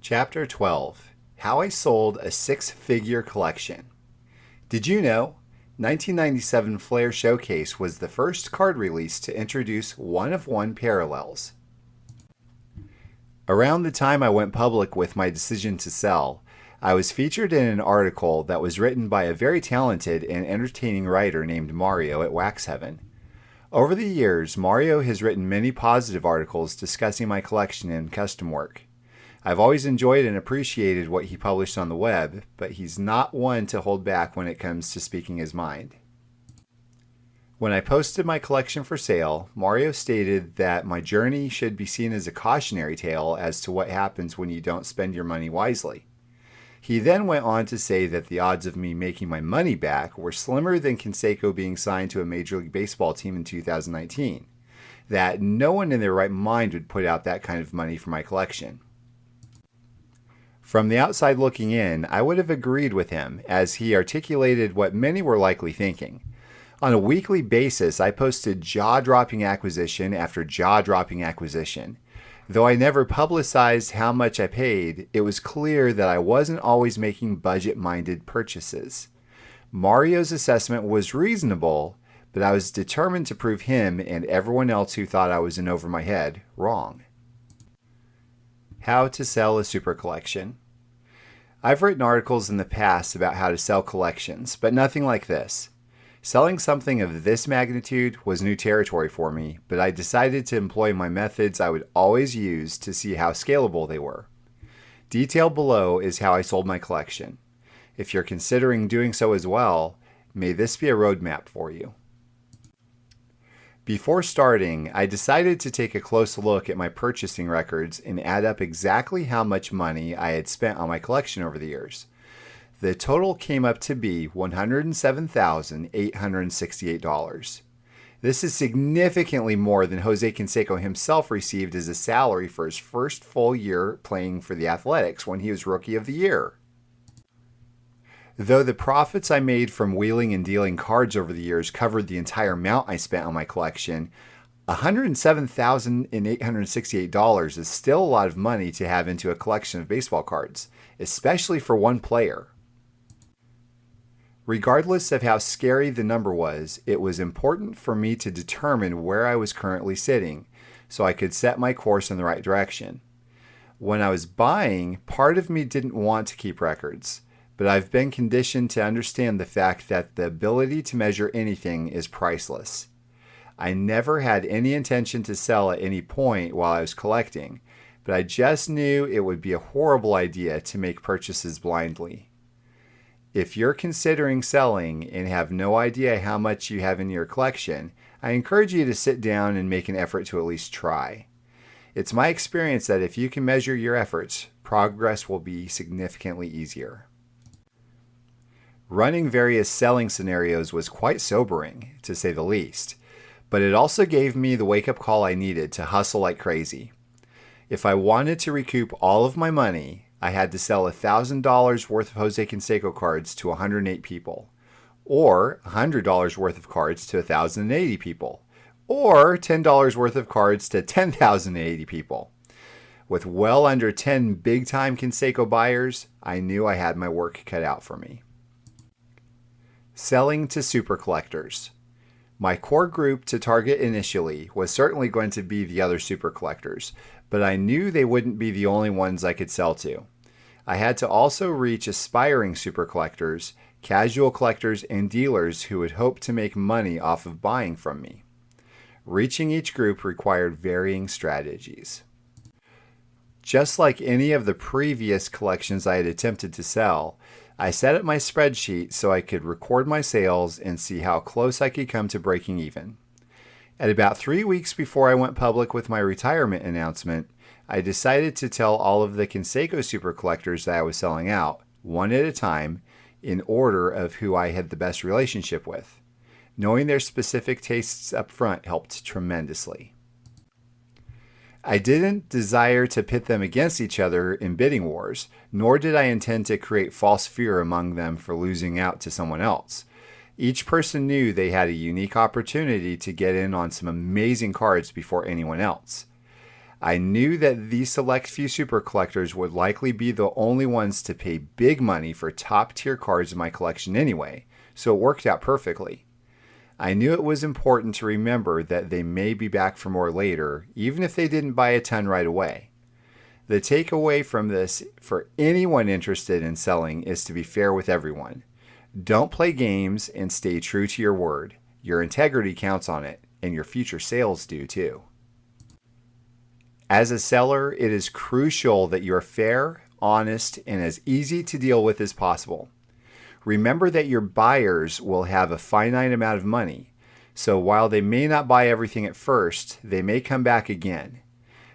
Chapter 12: How I Sold a Six-Figure Collection. Did you know? 1997 Flair Showcase was the first card release to introduce one-of-one parallels. Around the time I went public with my decision to sell, I was featured in an article that was written by a very talented and entertaining writer named Mario at Wax Heaven. Over the years, Mario has written many positive articles discussing my collection and custom work. I've always enjoyed and appreciated what he published on the web, but he's not one to hold back when it comes to speaking his mind. When I posted my collection for sale, Mario stated that my journey should be seen as a cautionary tale as to what happens when you don't spend your money wisely. He then went on to say that the odds of me making my money back were slimmer than Canseco being signed to a Major League Baseball team in 2019, that no one in their right mind would put out that kind of money for my collection. From the outside looking in, I would have agreed with him, as he articulated what many were likely thinking. On a weekly basis, I posted jaw-dropping acquisition after jaw-dropping acquisition. Though I never publicized how much I paid, it was clear that I wasn't always making budget-minded purchases. Mario's assessment was reasonable, but I was determined to prove him and everyone else who thought I was in over my head wrong. How to sell a super collection. I've written articles in the past about how to sell collections, but nothing like this. Selling something of this magnitude was new territory for me, but I decided to employ my methods I would always use to see how scalable they were. Detailed below is how I sold my collection. If you're considering doing so as well, may this be a roadmap for you. Before starting, I decided to take a close look at my purchasing records and add up exactly how much money I had spent on my collection over the years. The total came up to be $107,868. This is significantly more than Jose Canseco himself received as a salary for his first full year playing for the Athletics when he was Rookie of the Year. Though the profits I made from wheeling and dealing cards over the years covered the entire amount I spent on my collection, $107,868 is still a lot of money to have into a collection of baseball cards, especially for one player. Regardless of how scary the number was, it was important for me to determine where I was currently sitting so I could set my course in the right direction. When I was buying, part of me didn't want to keep records, but I've been conditioned to understand the fact that the ability to measure anything is priceless. I never had any intention to sell at any point while I was collecting, but I just knew it would be a horrible idea to make purchases blindly. If you're considering selling and have no idea how much you have in your collection, I encourage you to sit down and make an effort to at least try. It's my experience that if you can measure your efforts, progress will be significantly easier. Running various selling scenarios was quite sobering, to say the least, but it also gave me the wake-up call I needed to hustle like crazy. If I wanted to recoup all of my money, I had to sell $1,000 worth of Jose Canseco cards to 108 people, or $100 worth of cards to 1,080 people, or $10 worth of cards to 10,080 people. With well under 10 big-time Canseco buyers, I knew I had my work cut out for me. Selling to super collectors. My core group to target initially was certainly going to be the other super collectors, but I knew they wouldn't be the only ones I could sell to. I had to also reach aspiring super collectors, casual collectors, and dealers who would hope to make money off of buying from me. Reaching each group required varying strategies. Just like any of the previous collections I had attempted to sell, I set up my spreadsheet so I could record my sales and see how close I could come to breaking even. At about 3 weeks before I went public with my retirement announcement, I decided to tell all of the Canseco super collectors that I was selling out, one at a time, in order of who I had the best relationship with. Knowing their specific tastes up front helped tremendously. I didn't desire to pit them against each other in bidding wars, nor did I intend to create false fear among them for losing out to someone else. Each person knew they had a unique opportunity to get in on some amazing cards before anyone else. I knew that these select few super collectors would likely be the only ones to pay big money for top tier cards in my collection anyway, so it worked out perfectly. I knew it was important to remember that they may be back for more later, even if they didn't buy a ton right away. The takeaway from this for anyone interested in selling is to be fair with everyone. Don't play games and stay true to your word. Your integrity counts on it, and your future sales do too. As a seller, it is crucial that you are fair, honest, and as easy to deal with as possible. Remember that your buyers will have a finite amount of money, so while they may not buy everything at first, they may come back again.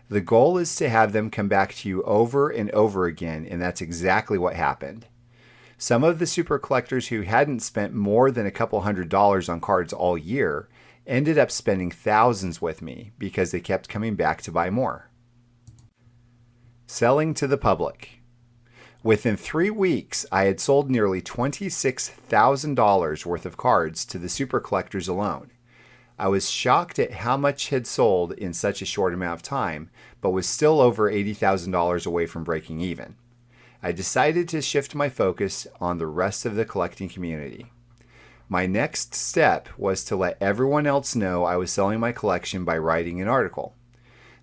The goal is to have them come back to you over and over again, and that's exactly what happened. Some of the super collectors who hadn't spent more than a couple $100s on cards all year ended up spending thousands with me because they kept coming back to buy more. Selling to the public. Within 3 weeks, I had sold nearly $26,000 worth of cards to the super collectors alone. I was shocked at how much had sold in such a short amount of time, but was still over $80,000 away from breaking even. I decided to shift my focus on the rest of the collecting community. My next step was to let everyone else know I was selling my collection by writing an article.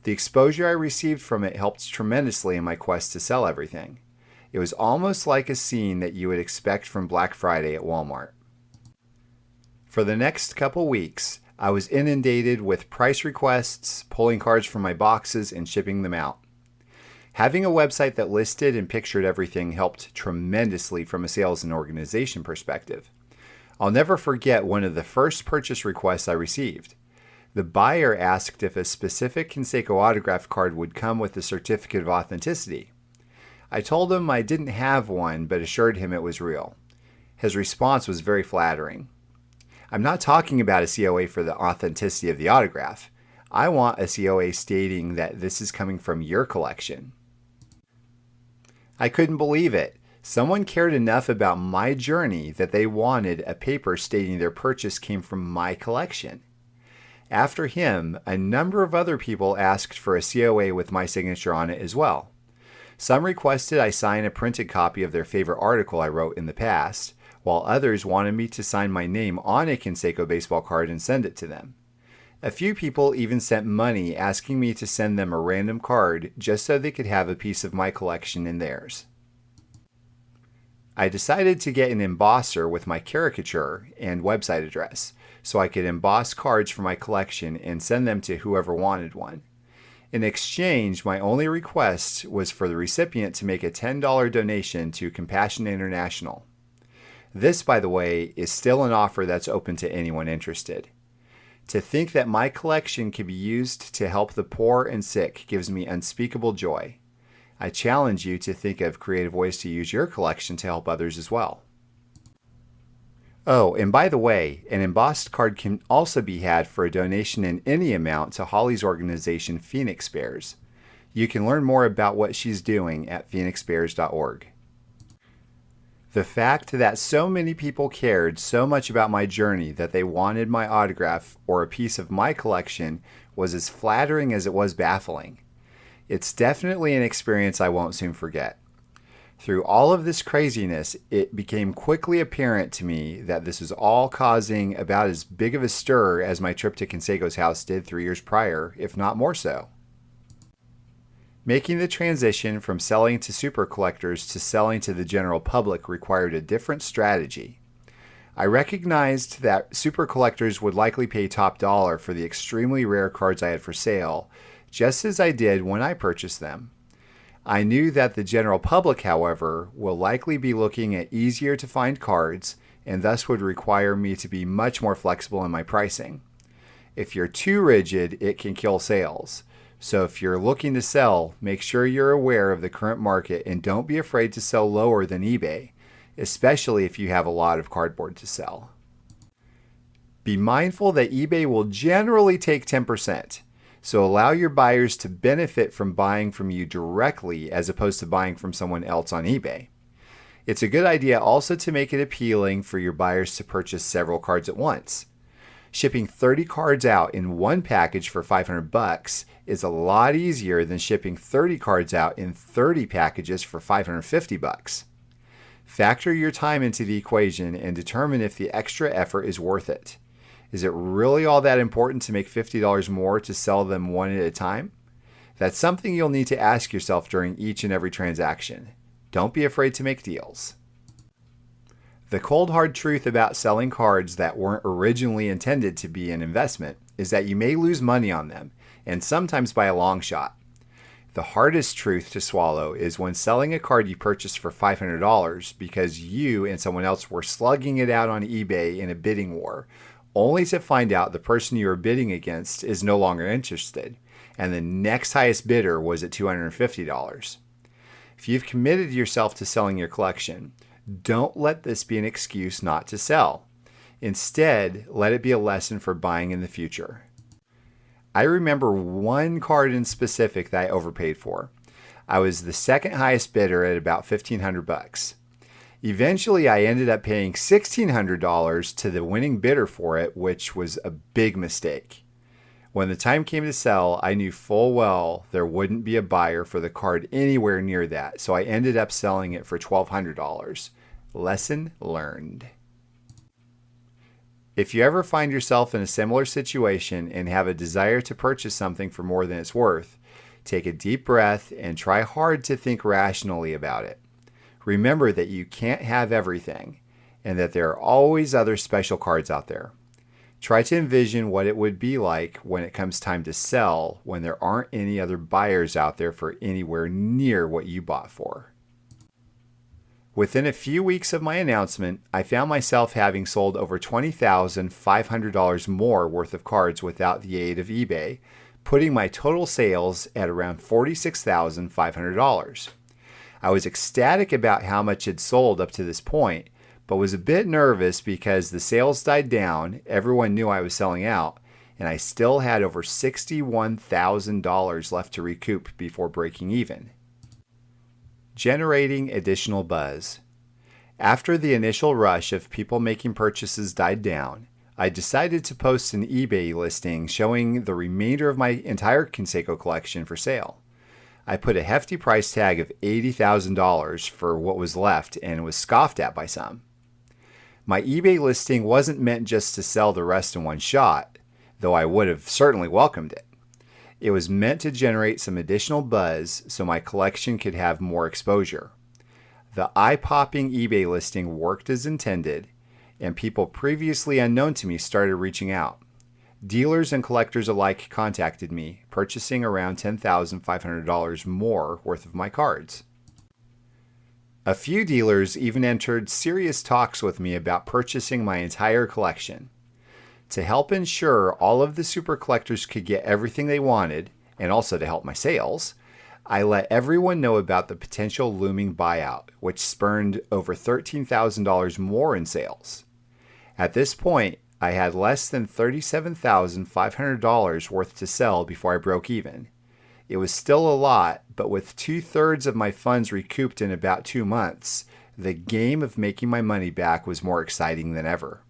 The exposure I received from it helped tremendously in my quest to sell everything. It was almost like a scene that you would expect from Black Friday at Walmart. For the next couple weeks, I was inundated with price requests, pulling cards from my boxes, and shipping them out. Having a website that listed and pictured everything helped tremendously from a sales and organization perspective. I'll never forget one of the first purchase requests I received. The buyer asked if a specific Canseco autograph card would come with a certificate of authenticity. I told him I didn't have one, but assured him it was real. His response was very flattering. I'm not talking about a COA for the authenticity of the autograph. I want a COA stating that this is coming from your collection. I couldn't believe it. Someone cared enough about my journey that they wanted a paper stating their purchase came from my collection. After him, a number of other people asked for a COA with my signature on it as well. Some requested I sign a printed copy of their favorite article I wrote in the past, while others wanted me to sign my name on a Canseco baseball card and send it to them. A few people even sent money asking me to send them a random card just so they could have a piece of my collection in theirs. I decided to get an embosser with my caricature and website address so I could emboss cards for my collection and send them to whoever wanted one. In exchange, my only request was for the recipient to make a $10 donation to Compassion International. This, by the way, is still an offer that's open to anyone interested. To think that my collection can be used to help the poor and sick gives me unspeakable joy. I challenge you to think of creative ways to use your collection to help others as well. Oh, and by the way, an embossed card can also be had for a donation in any amount to Holly's organization, Phoenix Bears. You can learn more about what she's doing at phoenixbears.org. The fact that so many people cared so much about my journey that they wanted my autograph or a piece of my collection was as flattering as it was baffling. It's definitely an experience I won't soon forget. Through all of this craziness, it became quickly apparent to me that this was all causing about as big of a stir as my trip to Canseco's house did 3 years prior, if not more so. Making the transition from selling to super collectors to selling to the general public required a different strategy. I recognized that super collectors would likely pay top dollar for the extremely rare cards I had for sale, just as I did when I purchased them. I knew that the general public, however, will likely be looking at easier to find cards and thus would require me to be much more flexible in my pricing. If you're too rigid, it can kill sales. So if you're looking to sell, make sure you're aware of the current market and don't be afraid to sell lower than eBay, especially if you have a lot of cardboard to sell. Be mindful that eBay will generally take 10%, so allow your buyers to benefit from buying from you directly as opposed to buying from someone else on eBay. It's a good idea also to make it appealing for your buyers to purchase several cards at once. Shipping 30 cards out in one package for $500 is a lot easier than shipping 30 cards out in 30 packages for $550. Factor your time into the equation and determine if the extra effort is worth it. Is it really all that important to make $50 more to sell them one at a time? That's something you'll need to ask yourself during each and every transaction. Don't be afraid to make deals. The cold hard truth about selling cards that weren't originally intended to be an investment is that you may lose money on them, and sometimes by a long shot. The hardest truth to swallow is when selling a card you purchased for $500 because you and someone else were slugging it out on eBay in a bidding war, only to find out the person you were bidding against is no longer interested, and the next highest bidder was at $250. If you've committed yourself to selling your collection, don't let this be an excuse not to sell. Instead, let it be a lesson for buying in the future. I remember one card in specific that I overpaid for. I was the second highest bidder at about $1,500. Eventually, I ended up paying $1,600 to the winning bidder for it, which was a big mistake. When the time came to sell, I knew full well there wouldn't be a buyer for the card anywhere near that, so I ended up selling it for $1,200. Lesson learned. If you ever find yourself in a similar situation and have a desire to purchase something for more than it's worth, take a deep breath and try hard to think rationally about it. Remember that you can't have everything and that there are always other special cards out there. Try to envision what it would be like when it comes time to sell when there aren't any other buyers out there for anywhere near what you bought for. Within a few weeks of my announcement, I found myself having sold over $20,500 more worth of cards without the aid of eBay, putting my total sales at around $46,500. I was ecstatic about how much had sold up to this point, but was a bit nervous because the sales died down, everyone knew I was selling out, and I still had over $61,000 left to recoup before breaking even. Generating additional buzz. After the initial rush of people making purchases died down, I decided to post an eBay listing showing the remainder of my entire Conseco collection for sale. I put a hefty price tag of $80,000 for what was left and was scoffed at by some. My eBay listing wasn't meant just to sell the rest in one shot, though I would have certainly welcomed it. It was meant to generate some additional buzz so my collection could have more exposure. The eye-popping eBay listing worked as intended, and people previously unknown to me started reaching out. Dealers and collectors alike contacted me, purchasing around $10,500 more worth of my cards. A few dealers even entered serious talks with me about purchasing my entire collection. To help ensure all of the super collectors could get everything they wanted, and also to help my sales, I let everyone know about the potential looming buyout, which spurned over $13,000 more in sales. At this point, I had less than $37,500 worth to sell before I broke even. It was still a lot, but with 2/3 of my funds recouped in about 2 months, the game of making my money back was more exciting than ever.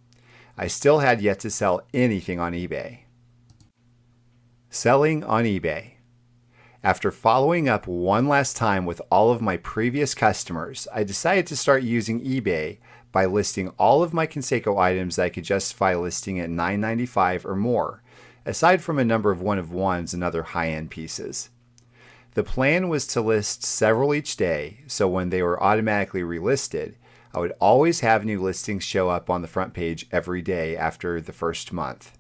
I still had yet to sell anything on eBay. Selling on eBay. After following up one last time with all of my previous customers, I decided to start using eBay by listing all of my Conseco items that I could justify listing at $9.95 or more, aside from a number of one-of-ones and other high-end pieces. The plan was to list several each day, so when they were automatically relisted, I would always have new listings show up on the front page every day after the first month.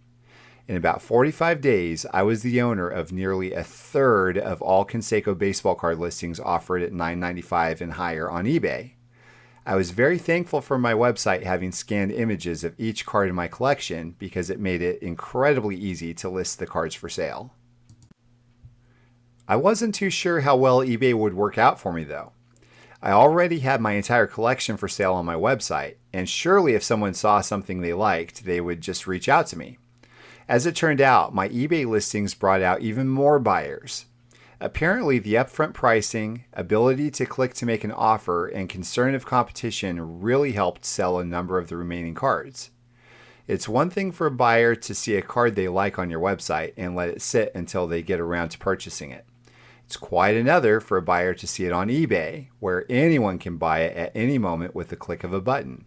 In about 45 days, I was the owner of nearly a third of all Conseco baseball card listings offered at $9.95 and higher on eBay. I was very thankful for my website having scanned images of each card in my collection because it made it incredibly easy to list the cards for sale. I wasn't too sure how well eBay would work out for me though. I already had my entire collection for sale on my website, and surely if someone saw something they liked, they would just reach out to me. As it turned out, my eBay listings brought out even more buyers. Apparently, the upfront pricing, ability to click to make an offer, and concern of competition really helped sell a number of the remaining cards. It's one thing for a buyer to see a card they like on your website and let it sit until they get around to purchasing it. It's quite another for a buyer to see it on eBay, where anyone can buy it at any moment with the click of a button.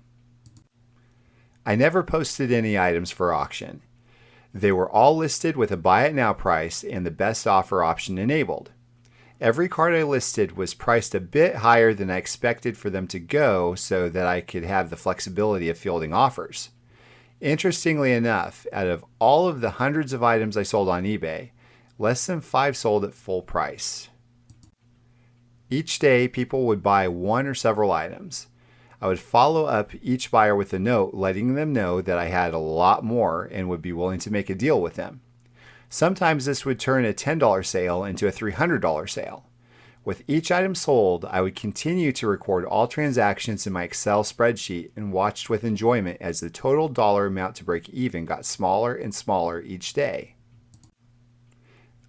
I never posted any items for auction. They were all listed with a buy it now price and the best offer option enabled. Every card I listed was priced a bit higher than I expected for them to go so that I could have the flexibility of fielding offers. Interestingly enough, out of all of the hundreds of items I sold on eBay, less than 5 sold at full price. Each day, people would buy one or several items. I would follow up each buyer with a note letting them know that I had a lot more and would be willing to make a deal with them. Sometimes this would turn a $10 sale into a $300 sale. With each item sold, I would continue to record all transactions in my Excel spreadsheet and watched with enjoyment as the total dollar amount to break even got smaller and smaller each day.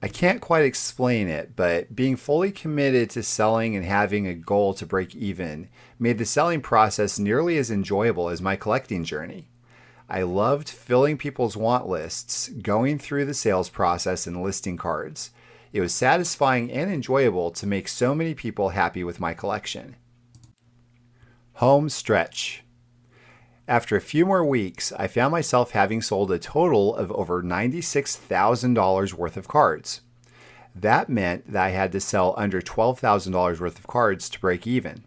I can't quite explain it, but being fully committed to selling and having a goal to break even made the selling process nearly as enjoyable as my collecting journey. I loved filling people's want lists, going through the sales process and listing cards. It was satisfying and enjoyable to make so many people happy with my collection. Home stretch. After a few more weeks, I found myself having sold a total of over $96,000 worth of cards. That meant that I had to sell under $12,000 worth of cards to break even.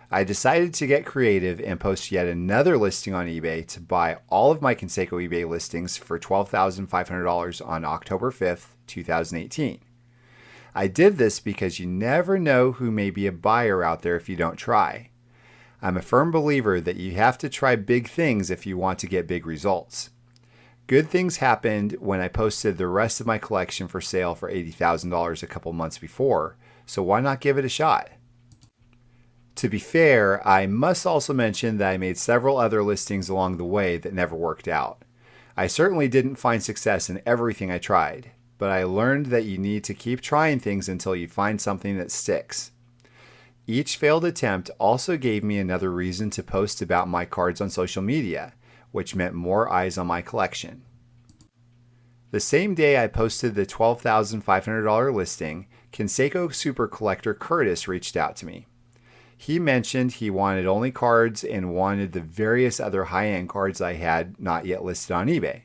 I decided to get creative and post yet another listing on eBay to buy all of my Conseco eBay listings for $12,500 on October 5th, 2018. I did this because you never know who may be a buyer out there if you don't try. I'm a firm believer that you have to try big things if you want to get big results. Good things happened when I posted the rest of my collection for sale for $80,000 a couple months before, so why not give it a shot? To be fair, I must also mention that I made several other listings along the way that never worked out. I certainly didn't find success in everything I tried, but I learned that you need to keep trying things until you find something that sticks. Each failed attempt also gave me another reason to post about my cards on social media, which meant more eyes on my collection. The same day I posted the $12,500 listing, Conseco Super Collector Curtis reached out to me. He mentioned he wanted only cards and wanted the various other high-end cards I had not yet listed on eBay.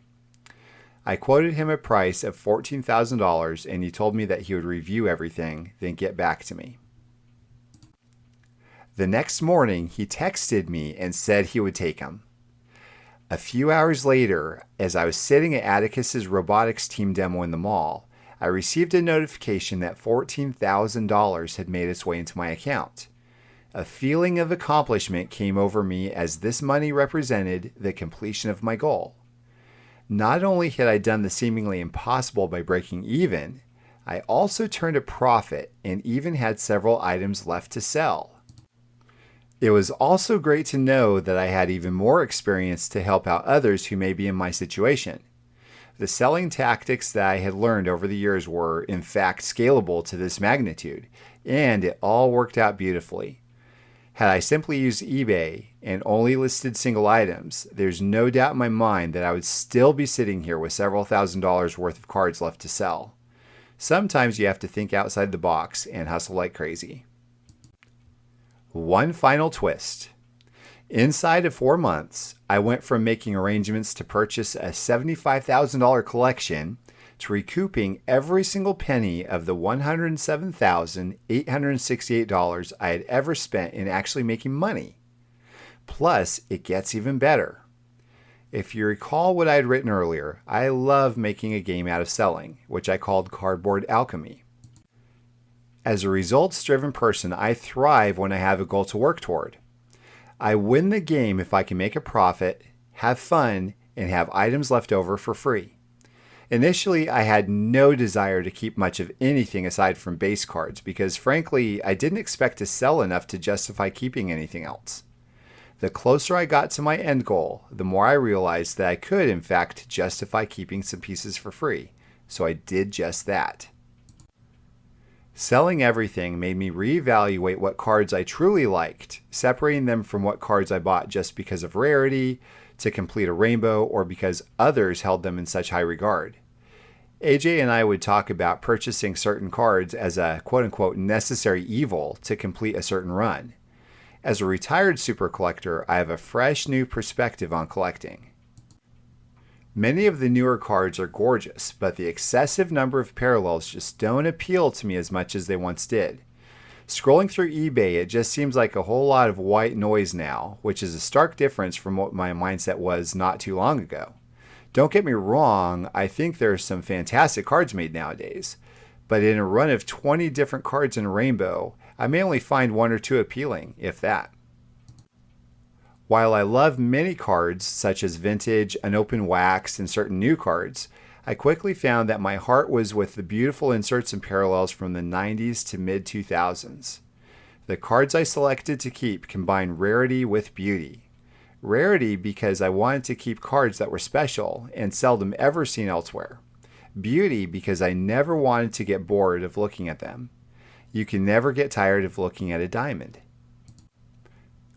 I quoted him a price of $14,000 and he told me that he would review everything, then get back to me. The next morning, he texted me and said he would take them. A few hours later, as I was sitting at Atticus's robotics team demo in the mall, I received a notification that $14,000 had made its way into my account. A feeling of accomplishment came over me as this money represented the completion of my goal. Not only had I done the seemingly impossible by breaking even, I also turned a profit and even had several items left to sell. It was also great to know that I had even more experience to help out others who may be in my situation. The selling tactics that I had learned over the years were, in fact, scalable to this magnitude, and it all worked out beautifully. Had I simply used eBay and only listed single items, there's no doubt in my mind that I would still be sitting here with several $1,000s worth of cards left to sell. Sometimes you have to think outside the box and hustle like crazy. One final twist. Inside of 4 months, I went from making arrangements to purchase a $75,000 collection to recouping every single penny of the $107,868 I had ever spent in actually making money. Plus, it gets even better. If you recall what I had written earlier, I love making a game out of selling, which I called Cardboard Alchemy. As a results-driven person, I thrive when I have a goal to work toward. I win the game if I can make a profit, have fun, and have items left over for free. Initially, I had no desire to keep much of anything aside from base cards because, frankly, I didn't expect to sell enough to justify keeping anything else. The closer I got to my end goal, the more I realized that I could, in fact, justify keeping some pieces for free. So I did just that. Selling everything made me reevaluate what cards I truly liked, separating them from what cards I bought just because of rarity, to complete a rainbow or because others held them in such high regard. AJ and I would talk about purchasing certain cards as a quote-unquote necessary evil to complete a certain run. As a retired super collector, I have a fresh new perspective on collecting. Many of the newer cards are gorgeous, but the excessive number of parallels just don't appeal to me as much as they once did. Scrolling through eBay, it just seems like a whole lot of white noise now, which is a stark difference from what my mindset was not too long ago. Don't get me wrong, I think there are some fantastic cards made nowadays, but in a run of 20 different cards in a rainbow, I may only find one or two appealing, if that. While I love many cards, such as vintage, unopened wax, and certain new cards, I quickly found that my heart was with the beautiful inserts and parallels from the 90s to mid-2000s. The cards I selected to keep combine rarity with beauty. Rarity because I wanted to keep cards that were special and seldom ever seen elsewhere. Beauty because I never wanted to get bored of looking at them. You can never get tired of looking at a diamond.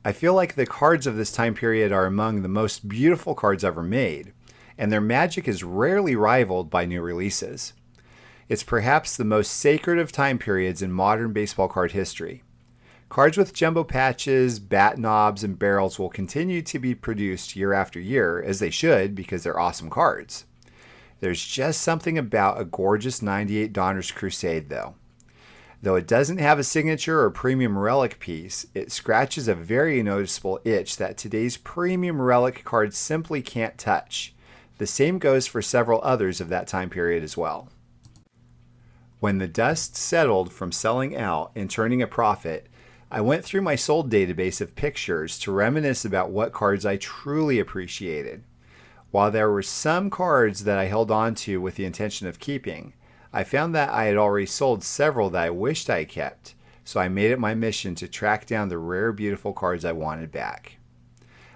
I feel like the cards of this time period are among the most beautiful cards ever made, and their magic is rarely rivaled by new releases. It's perhaps the most sacred of time periods in modern baseball card history. Cards with jumbo patches, bat knobs, and barrels will continue to be produced year after year, as they should because they're awesome cards. There's just something about a gorgeous 98 Donruss Crusade, though. Though it doesn't have a signature or premium relic piece, it scratches a very noticeable itch that today's premium relic cards simply can't touch. The same goes for several others of that time period as well. When the dust settled from selling out and turning a profit, I went through my sold database of pictures to reminisce about what cards I truly appreciated. While there were some cards that I held on to with the intention of keeping, I found that I had already sold several that I wished I kept, so I made it my mission to track down the rare, beautiful cards I wanted back.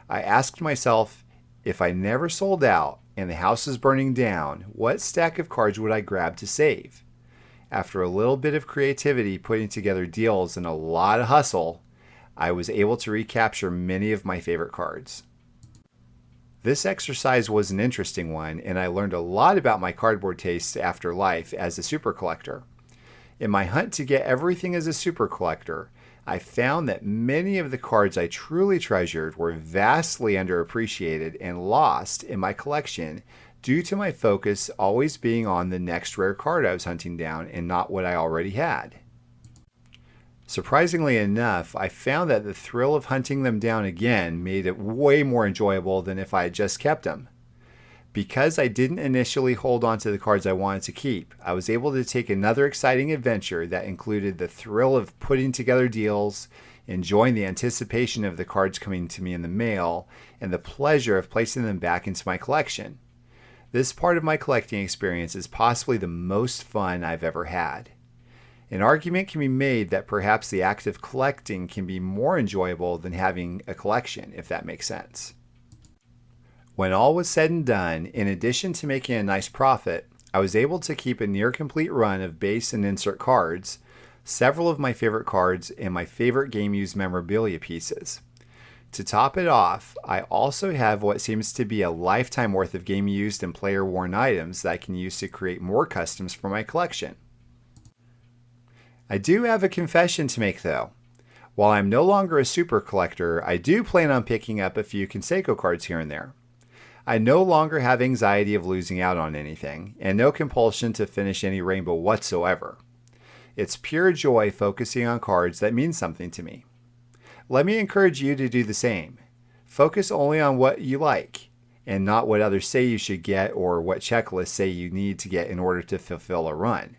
I asked myself, if I never sold out and the house was burning down, what stack of cards would I grab to save? After a little bit of creativity putting together deals and a lot of hustle, I was able to recapture many of my favorite cards. This exercise was an interesting one, and I learned a lot about my cardboard tastes after life as a super collector. In my hunt to get everything as a super collector, I found that many of the cards I truly treasured were vastly underappreciated and lost in my collection due to my focus always being on the next rare card I was hunting down and not what I already had. Surprisingly enough, I found that the thrill of hunting them down again made it way more enjoyable than if I had just kept them. Because I didn't initially hold on to the cards I wanted to keep, I was able to take another exciting adventure that included the thrill of putting together deals, enjoying the anticipation of the cards coming to me in the mail, and the pleasure of placing them back into my collection. This part of my collecting experience is possibly the most fun I've ever had. An argument can be made that perhaps the act of collecting can be more enjoyable than having a collection, if that makes sense. When all was said and done, in addition to making a nice profit, I was able to keep a near complete run of base and insert cards, several of my favorite cards, and my favorite game used memorabilia pieces. To top it off, I also have what seems to be a lifetime worth of game used and player worn items that I can use to create more customs for my collection. I do have a confession to make though. While I'm no longer a super collector, I do plan on picking up a few Conseco cards here and there. I no longer have anxiety of losing out on anything, and no compulsion to finish any rainbow whatsoever. It's pure joy focusing on cards that mean something to me. Let me encourage you to do the same. Focus only on what you like, and not what others say you should get or what checklists say you need to get in order to fulfill a run.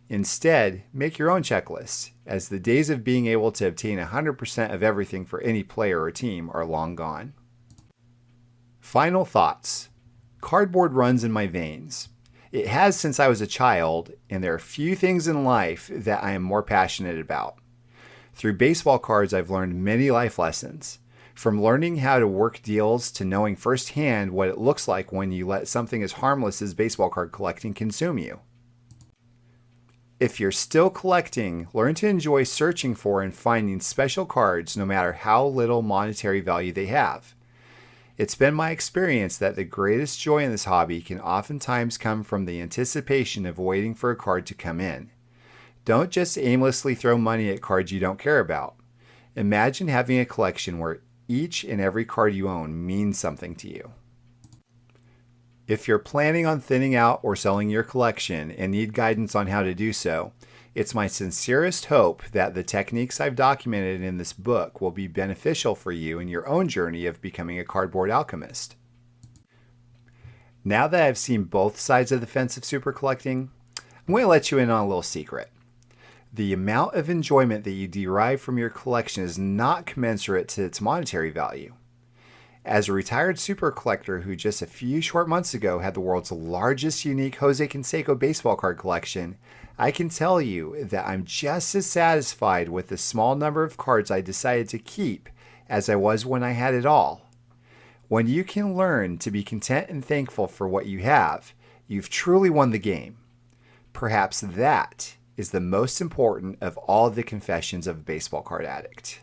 Instead, make your own checklists, as the days of being able to obtain 100% of everything for any player or team are long gone. Final thoughts. Cardboard runs in my veins. It has since I was a child, and there are few things in life that I am more passionate about. Through baseball cards, I've learned many life lessons, from learning how to work deals to knowing firsthand what it looks like when you let something as harmless as baseball card collecting consume you. If you're still collecting, learn to enjoy searching for and finding special cards no matter how little monetary value they have. It's been my experience that the greatest joy in this hobby can oftentimes come from the anticipation of waiting for a card to come in. Don't just aimlessly throw money at cards you don't care about. Imagine having a collection where each and every card you own means something to you. If you're planning on thinning out or selling your collection and need guidance on how to do so, it's my sincerest hope that the techniques I've documented in this book will be beneficial for you in your own journey of becoming a cardboard alchemist. Now that I've seen both sides of the fence of super collecting, I'm going to let you in on a little secret. The amount of enjoyment that you derive from your collection is not commensurate to its monetary value. As a retired super collector who just a few short months ago had the world's largest unique Jose Canseco baseball card collection, I can tell you that I'm just as satisfied with the small number of cards I decided to keep as I was when I had it all. When you can learn to be content and thankful for what you have, you've truly won the game. Perhaps that is the most important of all the confessions of a baseball card addict.